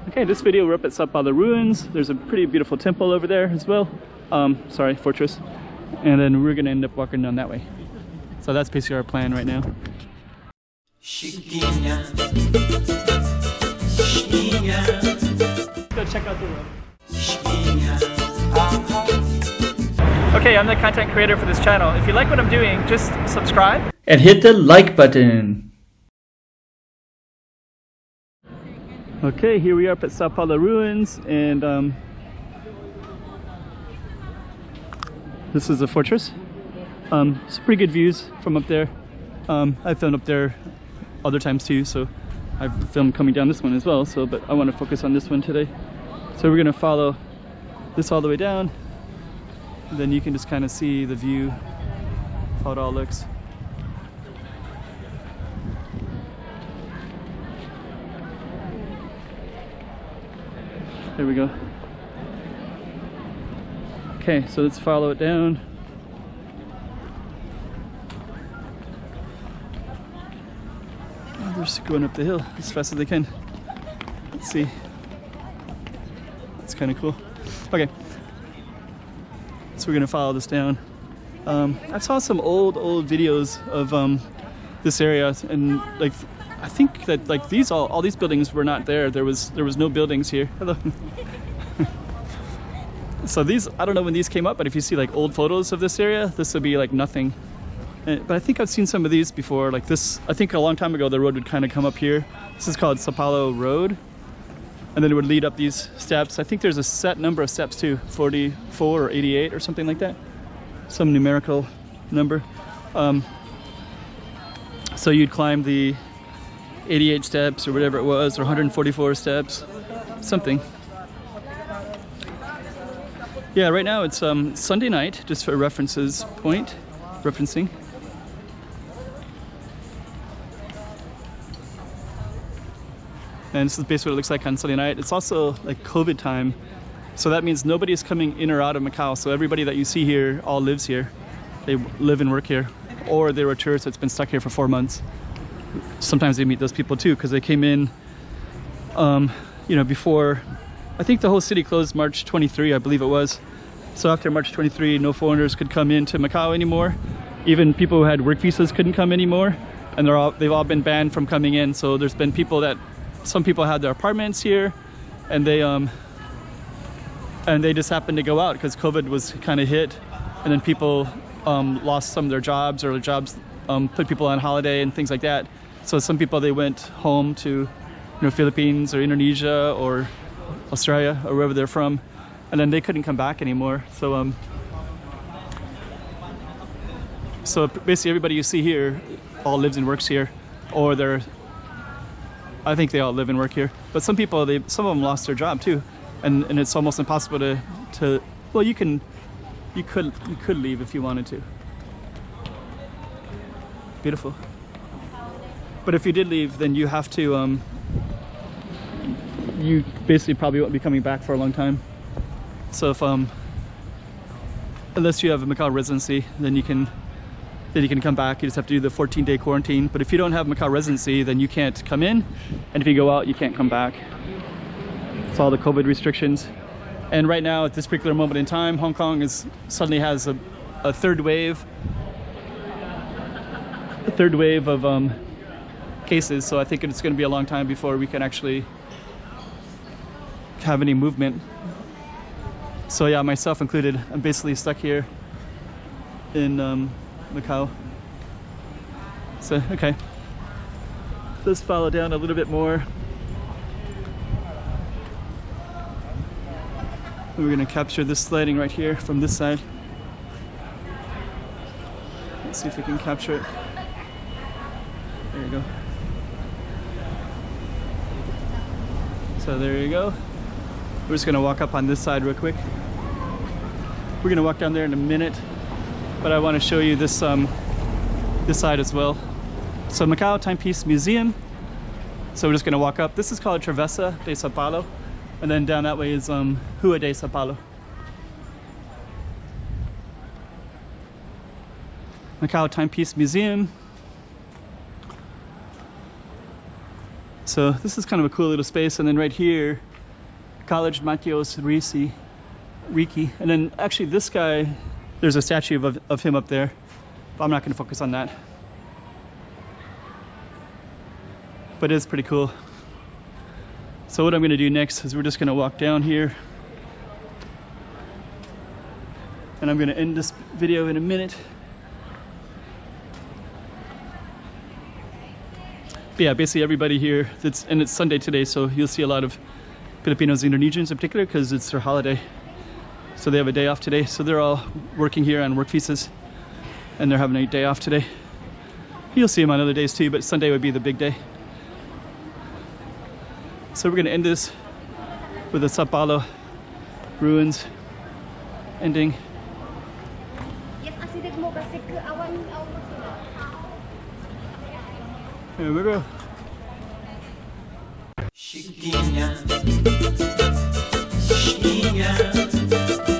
Okay, this video we're up at Sao Paulo Ruins. There's a pretty beautiful temple over there as well. Sorry, fortress. And then we're gonna end up walking down that way. So that's basically our plan right now. Chiquinha. Chiquinha. Go check out the road. Chiquinha. Okay, I'm the content creator for this channel. If you like what I'm doing, just subscribe and hit the like button. Okay, here we are up at Sao Paulo Ruins, and this is the fortress. Some pretty good views from up there. I've filmed up there other times too, so I've filmed coming down this one as well. But I want to focus on this one today. So we're gonna follow this all the way down. Then you can just kind of see the view, how it all looks. There we go. Okay, so let's follow it down. Oh, they're just going up the hill as fast as they can. Let's see. That's kind of cool. Okay. So we're gonna follow this down. I saw some old videos of this area, and like I think that like these all these buildings were not there. There was no buildings here. Hello. So these, I don't know when these came up, but if you see like old photos of this area, this would be like nothing. But I think I've seen some of these before. Like this, I think a long time ago the road would kind of come up here. This is called Sao Paulo Road. And then it would lead up these steps. I think there's a set number of steps too, 44 or 88 or something like that. Some numerical number. So you'd climb the 88 steps or whatever it was, or 144 steps, something. Yeah, right now it's Sunday night, just for referencing. And this is basically what it looks like on Sunday night. It's also like COVID time, so that means nobody is coming in or out of Macau. So everybody that you see here all lives here. They live and work here, or they were tourists that's been stuck here for 4 months. Sometimes they meet those people too, because they came in, you know, before. I think the whole city closed March 23, I believe it was. So after March 23, no foreigners could come into Macau anymore. Even people who had work visas couldn't come anymore, and they've all been banned from coming in. So there's been people that. Some people had their apartments here, and they just happened to go out because COVID was kind of hit, and then people lost some of their jobs, or their jobs put people on holiday and things like that. So some people, they went home to, you know, Philippines or Indonesia or Australia or wherever they're from, and then they couldn't come back anymore. So so basically everybody you see here all lives and works here, or I think they all live and work here, but some people, some of them lost their job too, and it's almost impossible to well, you could leave if you wanted to. Beautiful. But if you did leave, then you have to you basically probably won't be coming back for a long time. So if unless you have a Macau residency, then you can come back. You just have to do the 14-day quarantine. But if you don't have Macau residency, then you can't come in, and if you go out, you can't come back. It's all the COVID restrictions. And right now, at this particular moment in time, Hong Kong suddenly has a third wave of cases. So I think it's going to be a long time before we can actually have any movement. So yeah, myself included, I'm basically stuck here in Macau. So okay, let's follow down a little bit more. We're gonna capture this lighting right here from this side. Let's see if we can capture it. There you go. So there you go. We're just gonna walk up on this side real quick. We're gonna walk down there in a minute, but I want to show you this this side as well. So Macau Timepiece Museum. So we're just gonna walk up. This is called Travessa de Sao Paulo, and then down that way is Rua de Sao Paulo. Macau Timepiece Museum. So this is kind of a cool little space, and then right here College Macios Riki. And then actually this guy, there's a statue of him up there, but I'm not going to focus on that. But it's pretty cool. So what I'm going to do next is we're just going to walk down here. And I'm going to end this video in a minute. But yeah, basically everybody here, and it's Sunday today, so you'll see a lot of Filipinos, Indonesians in particular, because it's their holiday. So they have a day off today. So they're all working here on work visas, and they're having a day off today. You'll see them on other days too, but Sunday would be the big day. So we're going to end this with the Sao Paulo Ruins ending. Here we go. Chiquinha, Chiquinha.